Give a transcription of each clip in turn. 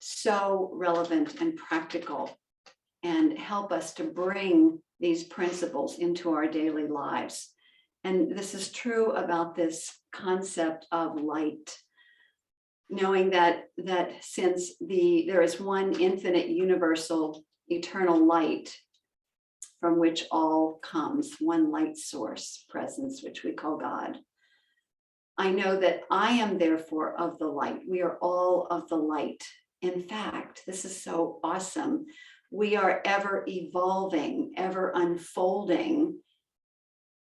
so relevant and practical and help us to bring these principles into our daily lives. And this is true about this concept of light, knowing that since there is one infinite, universal, eternal light from which all comes, one light source, presence, which we call God. I know that I am therefore of the light. We are all of the light. In fact, this is so awesome. We are ever evolving, ever unfolding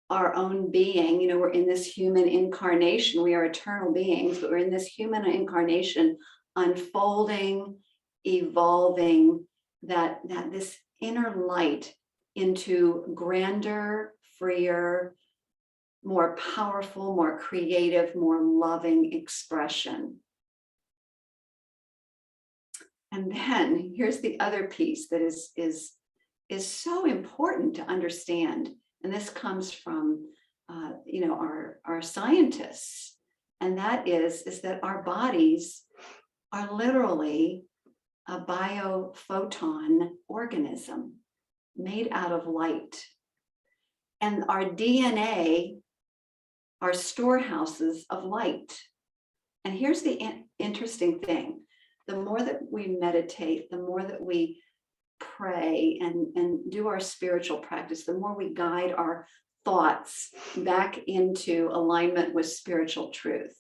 our own being. We're in this human incarnation. We are eternal beings, but we're in this human incarnation, unfolding, evolving that this inner light into grander, freer, more powerful, more creative, more loving expression. And then here's the other piece that is so important to understand. And this comes from our scientists. And that is that our bodies are literally a biophoton organism made out of light. And our DNA are storehouses of light. And here's the interesting thing. The more that we meditate, the more that we pray and do our spiritual practice, the more we guide our thoughts back into alignment with spiritual truth.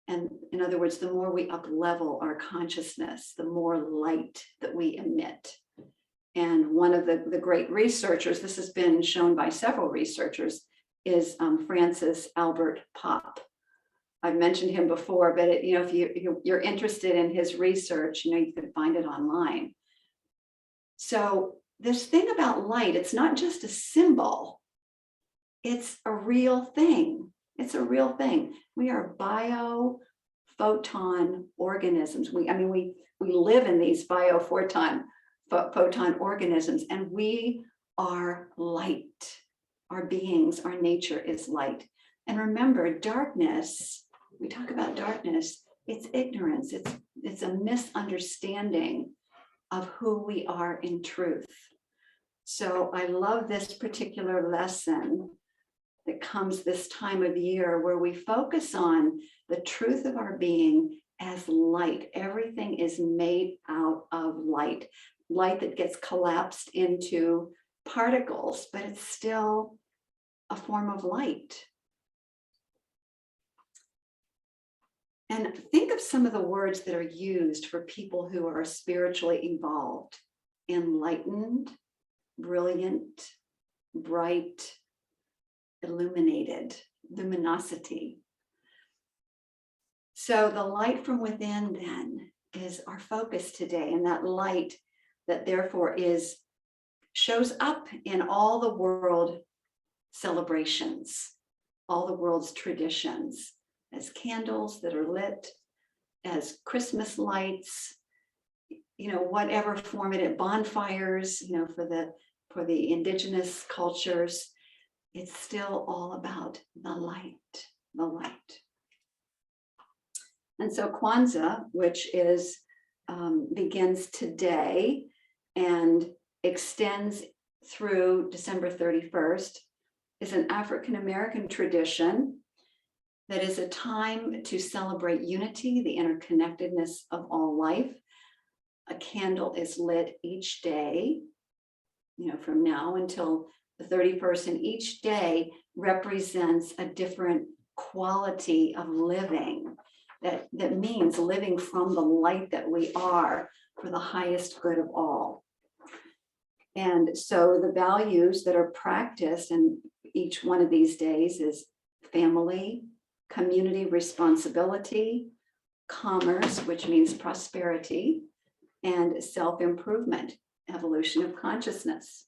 And in other words, the more we up-level our consciousness, the more light that we emit. And one of the great researchers, this has been shown by several researchers, is Francis Albert Pop. I've mentioned him before, but if you're interested in his research, you can find it online. So this thing about light, it's not just a symbol, it's a real thing. It's a real thing. We are biophoton organisms. We live in these biophoton organisms, and we are light. Our beings, our nature is light. And remember, darkness, we talk about darkness, it's ignorance, it's a misunderstanding of who we are in truth. So I love this particular lesson that comes this time of year where we focus on the truth of our being as light. Everything is made out of light that gets collapsed into particles, but it's still a form of light. And think of some of the words that are used for people who are spiritually evolved: enlightened, brilliant, bright, illuminated, luminosity. So the light from within then is our focus today, and that light that therefore shows up in all the world celebrations, all the world's traditions, as candles that are lit, as Christmas lights, whatever form it is, bonfires, for the indigenous cultures. It's still all about the light, the light. And so Kwanzaa, which begins today and extends through December 31st, is an African-American tradition that is a time to celebrate unity, the interconnectedness of all life. A candle is lit each day, from now until the 31st, and each day represents a different quality of living. That means living from the light that we are for the highest good of all. And so the values that are practiced in each one of these days is family, community responsibility, commerce, which means prosperity, and self-improvement, evolution of consciousness.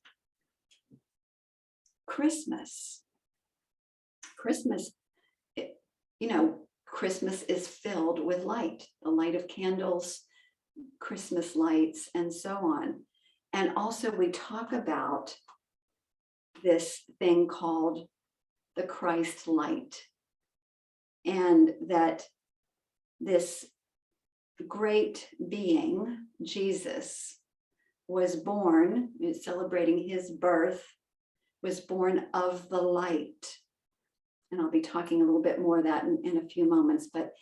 Christmas, Christmas is filled with light, the light of candles, Christmas lights, and so on. And also we talk about this thing called the Christ light, and that this great being, Jesus, was born, celebrating his birth, was born of the light. And I'll be talking a little bit more of that in a few moments, but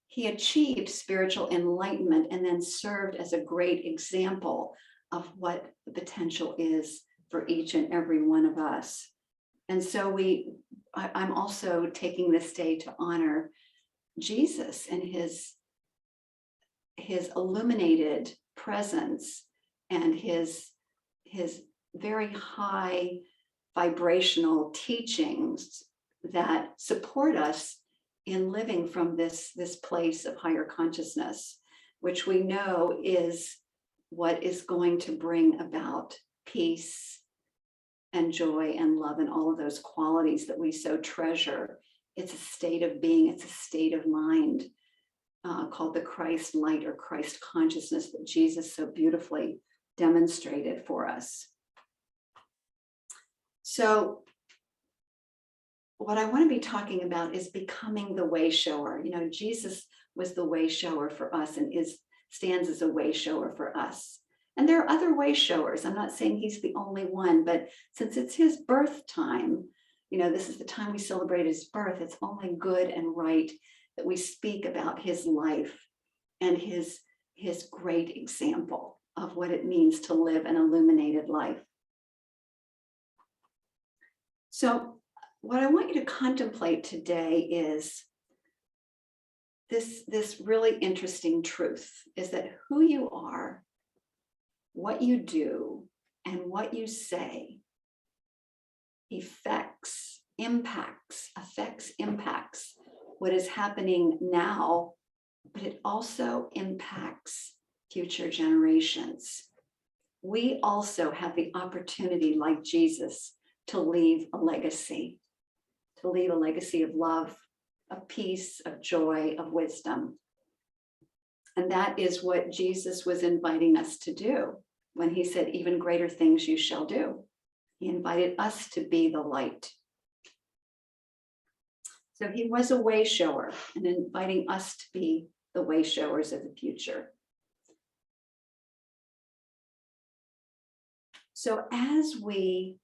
he achieved spiritual enlightenment and then served as a great example of what the potential is for each and every one of us. And so I'm also taking this day to honor Jesus and his illuminated presence and his very high vibrational teachings that support us in living from this place of higher consciousness, which we know is what is going to bring about peace and joy and love and all of those qualities that we so treasure. It's a state of being, it's a state of mind called the Christ light or Christ consciousness that Jesus so beautifully demonstrated for us. So what I want to be talking about is becoming the way shower. You know, Jesus was the way shower for us and stands as a way shower for us. And there are other way showers. I'm not saying he's the only one, but since it's his birth time, you know, this is the time we celebrate his birth, it's only good and right that we speak about his life and his great example of what it means to live an illuminated life. So what I want you to contemplate today is this really interesting truth, is that who you are, what you do, and what you say affects, impacts what is happening now, but it also impacts future generations. We also have the opportunity, like Jesus, to leave a legacy of love, of peace, of joy, of wisdom. And that is what Jesus was inviting us to do when he said, even greater things you shall do. He invited us to be the light. So he was a way shower and inviting us to be the way showers of the future. So as we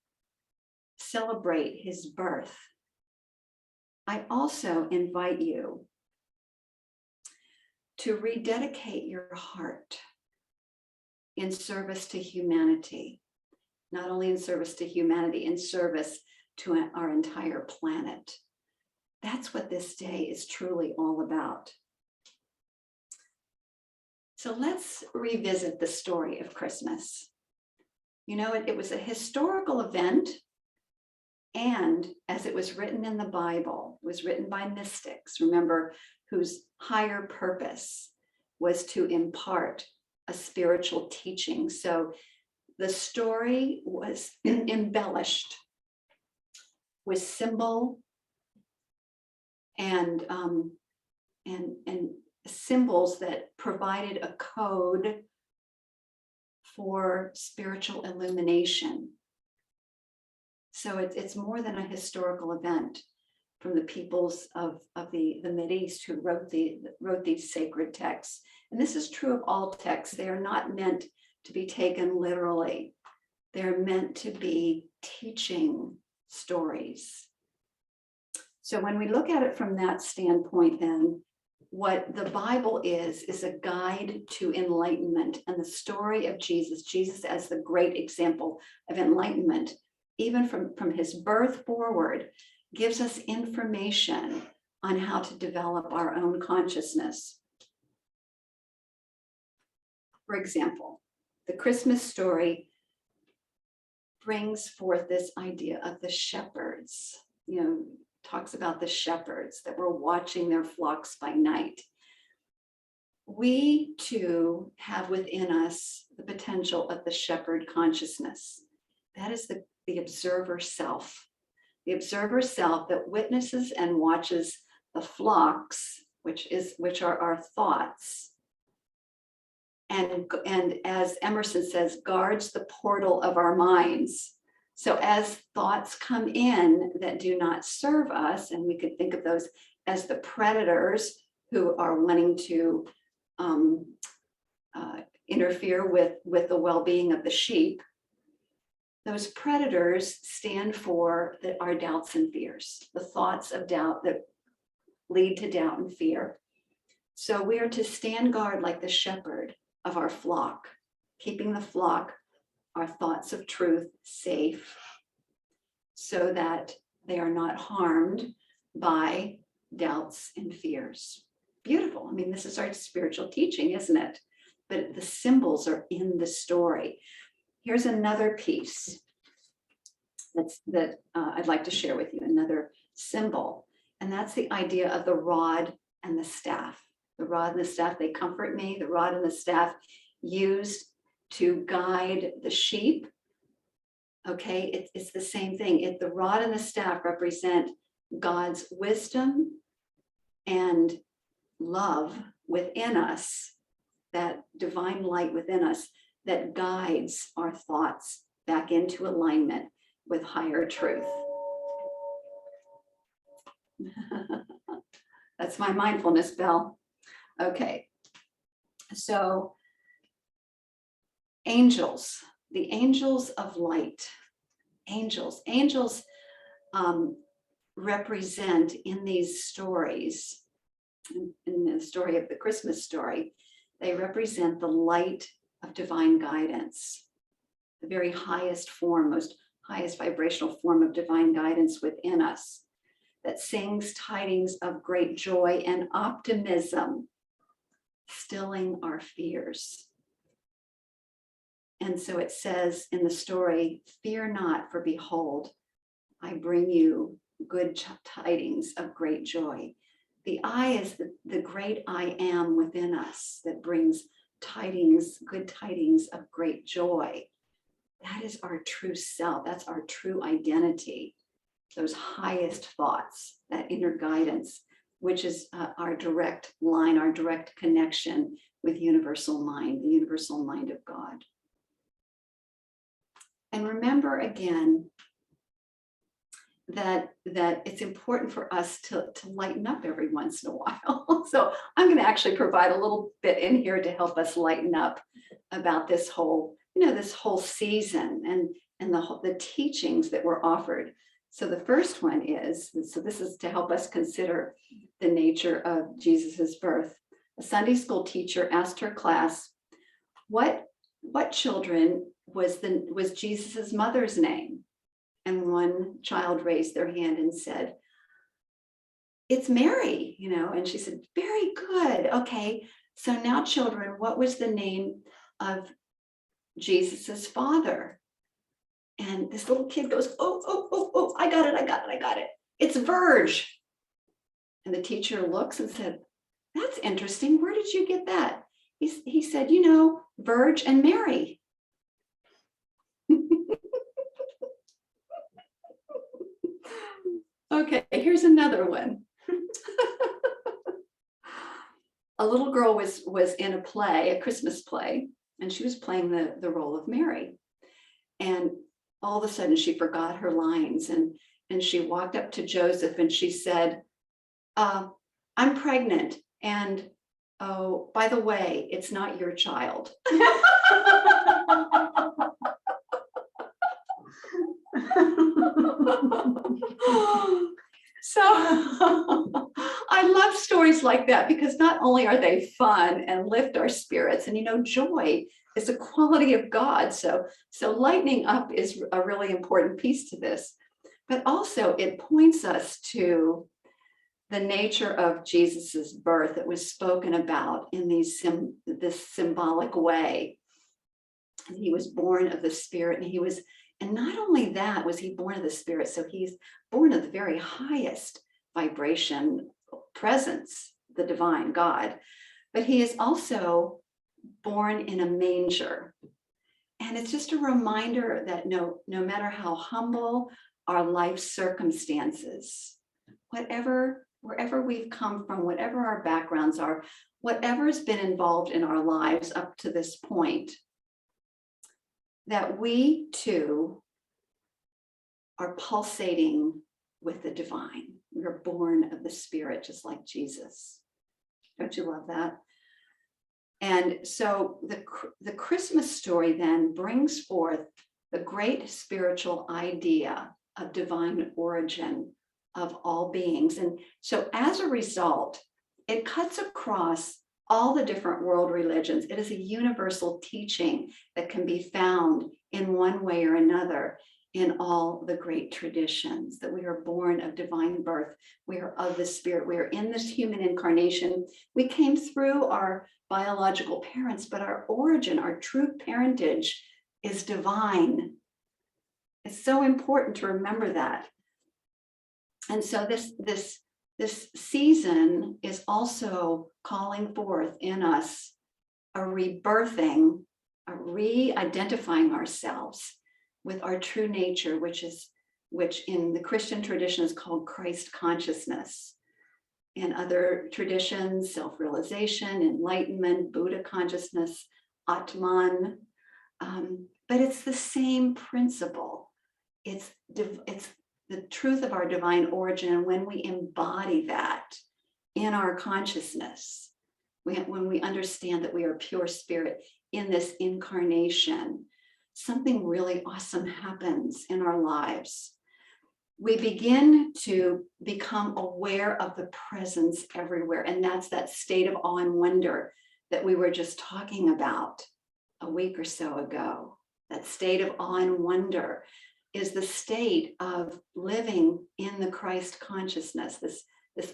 celebrate his birth, I also invite you to rededicate your heart in service to humanity, not only in service to humanity, in service to our entire planet. That's what this day is truly all about. So let's revisit the story of Christmas. You know, it was a historical event. And as it was written in the Bible, it was written by mystics, remember, whose higher purpose was to impart a spiritual teaching. So the story was embellished with symbol and symbols that provided a code for spiritual illumination. So it's more than a historical event from the peoples of the Mideast who wrote these sacred texts. And this is true of all texts. They are not meant to be taken literally. They're meant to be teaching stories. So when we look at it from that standpoint, then what the Bible is a guide to enlightenment, and the story of Jesus as the great example of enlightenment, even from his birth forward, gives us information on how to develop our own consciousness. For example, the Christmas story brings forth this idea of the shepherds, you know, talks about the shepherds that were watching their flocks by night. We too have within us the potential of the shepherd consciousness. That is the observer self. The observer self that witnesses and watches the flocks, which are our thoughts. And as Emerson says, guards the portal of our minds. So as thoughts come in that do not serve us, and we could think of those as the predators who are wanting to interfere with the well-being of the sheep. Those predators stand for our doubts and fears, the thoughts of doubt that lead to doubt and fear. So we are to stand guard like the shepherd of our flock, keeping the flock, our thoughts of truth, safe, so that they are not harmed by doubts and fears. Beautiful. I mean, this is our spiritual teaching, isn't it? But the symbols are in the story. Here's another piece that I'd like to share with you, another symbol. And that's the idea of the rod and the staff. The rod and the staff, they comfort me. The rod and the staff used to guide the sheep. Okay, it's the same thing. The rod and the staff represent God's wisdom and love within us, that divine light within us that guides our thoughts back into alignment with higher truth. That's my mindfulness bell. Okay, so angels, the angels of light. Angels represent in these stories, in the story of the Christmas story, they represent the light of divine guidance, the very highest form, most highest vibrational form of divine guidance within us, that sings tidings of great joy and optimism, stilling our fears. And so it says in the story, fear not, for behold, I bring you good tidings of great joy. The I is the great I am within us that brings tidings, good tidings of great joy. That is our true self. That's our true identity. Those highest thoughts, that inner guidance, which is our direct line, our direct connection with universal mind, the universal mind of God. And remember again that it's important for us to lighten up every once in a while. So I'm going to actually provide a little bit in here to help us lighten up about this whole, this whole season and the teachings that were offered. So the first one is, so this is to help us consider the nature of Jesus's birth. A Sunday school teacher asked her class, what children was Jesus's mother's name? And one child raised their hand and said, it's Mary, and she said, very good. Okay, so now children, what was the name of Jesus's father? And this little kid goes, oh, I got it. It's Verge. And the teacher looks and said, that's interesting. Where did you get that? He said, Verge and Mary. Okay, here's another one. A little girl was in a play, a Christmas play, and she was playing the role of Mary. And all of a sudden she forgot her lines and she walked up to Joseph and she said, I'm pregnant. And oh, by the way, it's not your child. So I love stories like that because not only are they fun and lift our spirits, and joy is a quality of God. So lightening up is a really important piece to this, but also it points us to the nature of Jesus's birth that was spoken about in this symbolic way. He was born of the Spirit, and not only that was he born of the Spirit, so he's born of the very highest vibration presence, the divine God, but he is also born in a manger. And it's just a reminder that no matter how humble our life circumstances, wherever we've come from, whatever our backgrounds are, whatever's been involved in our lives up to this point, that we too are pulsating with the divine. We're born of the Spirit, just like Jesus. Don't you love that? And so the Christmas story then brings forth the great spiritual idea of divine origin of all beings. And so as a result, it cuts across all the different world religions. It is a universal teaching that can be found in one way or another in all the great traditions, that we are born of divine birth. We are of the spirit. We are in this human incarnation. We came through our biological parents, but our origin, our true parentage is divine. It's so important to remember that. And so this season is also calling forth in us a rebirthing, a re-identifying ourselves with our true nature, which in the Christian tradition is called Christ consciousness. In other traditions, self-realization, enlightenment, Buddha consciousness, Atman. But it's the same principle. It's the truth of our divine origin. And when we embody that in our consciousness, when we understand that we are pure spirit in this incarnation, something really awesome happens in our lives. We begin to become aware of the presence everywhere. And that's that state of awe and wonder that we were just talking about a week or so ago. That state of awe and wonder is the state of living in the Christ consciousness, this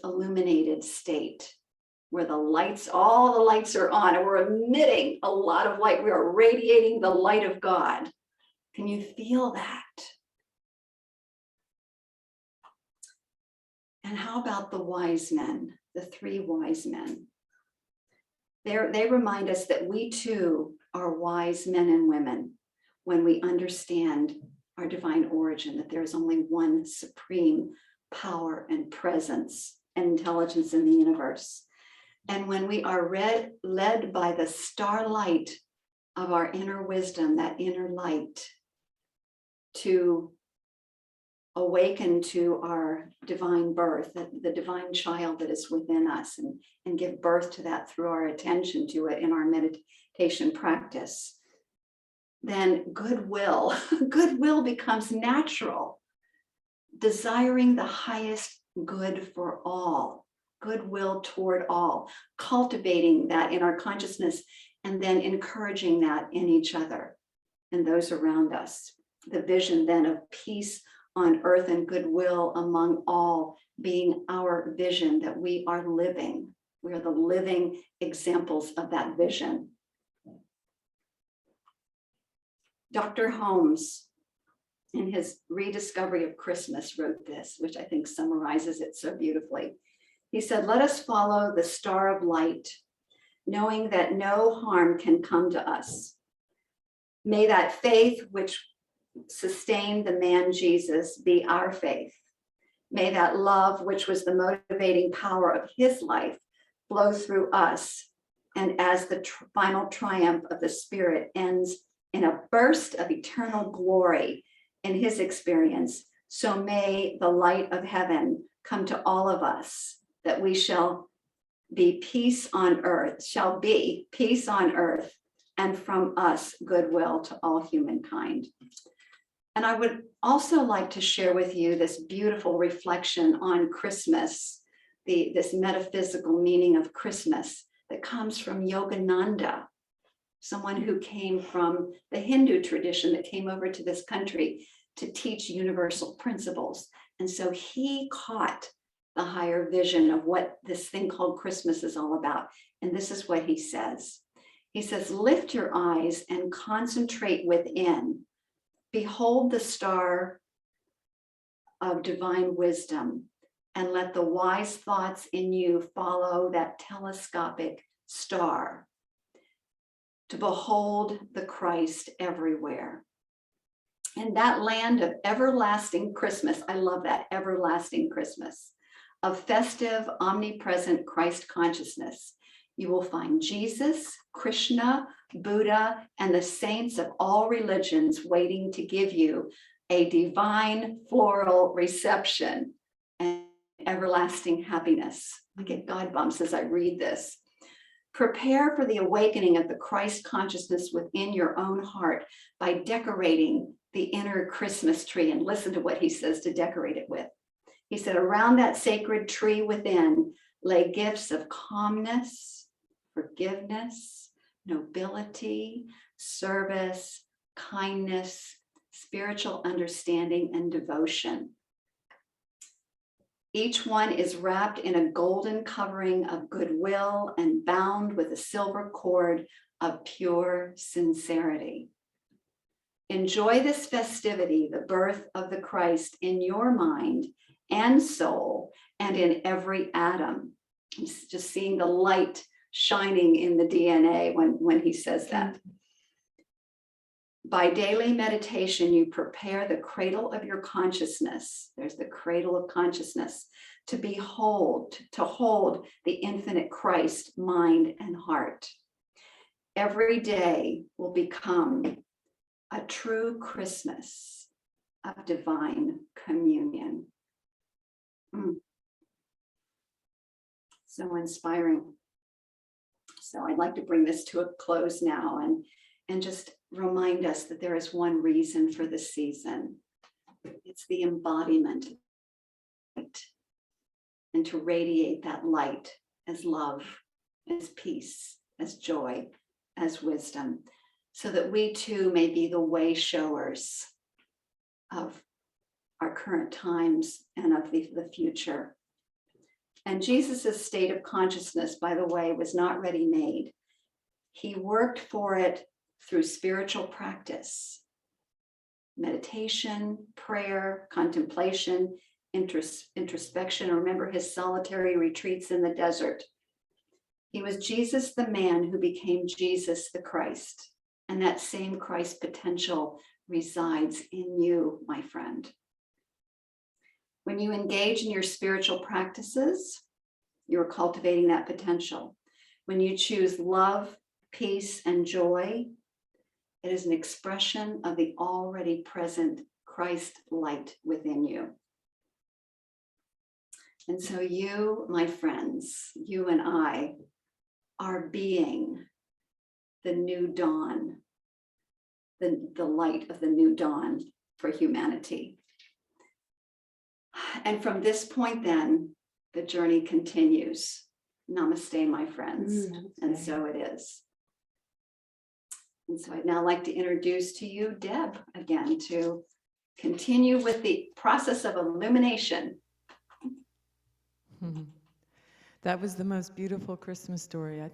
illuminated state where all the lights are on, and we're emitting a lot of light. We are radiating the light of God. Can you feel that? And how about the wise men, the three wise men? They remind us that we too are wise men and women when we understand our divine origin, that there is only one supreme power and presence and intelligence in the universe. And when we are led by the starlight of our inner wisdom, that inner light, to awaken to our divine birth, the divine child that is within us, and give birth to that through our attention to it in our meditation practice, then goodwill becomes natural, desiring the highest good for all, goodwill toward all, cultivating that in our consciousness, and then encouraging that in each other and those around us. The vision then of peace on earth and goodwill among all being our vision that we are living. We are the living examples of that vision. Dr. Holmes, in his rediscovery of Christmas, wrote this, which I think summarizes it so beautifully. He said, "Let us follow the star of light, knowing that no harm can come to us. May that faith which sustained the man Jesus be our faith. May that love, which was the motivating power of his life, flow through us. And as the final triumph of the Spirit ends in a burst of eternal glory in his experience, so may the light of heaven come to all of us, that we shall be peace on earth, and from us goodwill to all humankind." And I would also like to share with you this beautiful reflection on Christmas, this metaphysical meaning of Christmas that comes from Yogananda, someone who came from the Hindu tradition that came over to this country to teach universal principles. And so he caught the higher vision of what this thing called Christmas is all about. And this is what he says. He says, "Lift your eyes and concentrate within. Behold the star of divine wisdom, and let the wise thoughts in you follow that telescopic star to behold the Christ everywhere." In that land of everlasting Christmas, I love that, everlasting Christmas, of festive, omnipresent Christ consciousness, you will find Jesus, Krishna, Buddha, and the saints of all religions waiting to give you a divine floral reception and everlasting happiness. I get God bumps as I read this. Prepare for the awakening of the Christ consciousness within your own heart by decorating the inner Christmas tree. And listen to what he says to decorate it with. He said, around that sacred tree within lay gifts of calmness, forgiveness, nobility, service, kindness, spiritual understanding, and devotion. Each one is wrapped in a golden covering of goodwill and bound with a silver cord of pure sincerity. Enjoy this festivity, the birth of the Christ, in your mind and soul and in every atom. Just seeing the light shining in the DNA when he says that. By daily meditation, you prepare the cradle of your consciousness. There's the cradle of consciousness to hold the infinite Christ, mind and heart. Every day will become a true Christmas of divine communion. So inspiring. So I'd like to bring this to a close now and just remind us that there is one reason for this season. It's the embodiment of light, and to radiate that light as love, as peace, as joy, as wisdom, so that we too may be the way showers of our current times and of the future. And Jesus's state of consciousness, by the way, was not ready-made. He worked for it through spiritual practice, meditation, prayer, contemplation, introspection. Remember his solitary retreats in the desert. He was Jesus, the man who became Jesus, the Christ. And that same Christ potential resides in you, my friend. When you engage in your spiritual practices, you're cultivating that potential. When you choose love, peace, and joy, it is an expression of the already present Christ light within you. And so you, my friends, you and I are being the new dawn, the light of the new dawn for humanity. And from this point then, the journey continues. Namaste, my friends. Namaste. And so it is. And so I'd now like to introduce to you Deb again to continue with the process of illumination. That was the most beautiful Christmas story I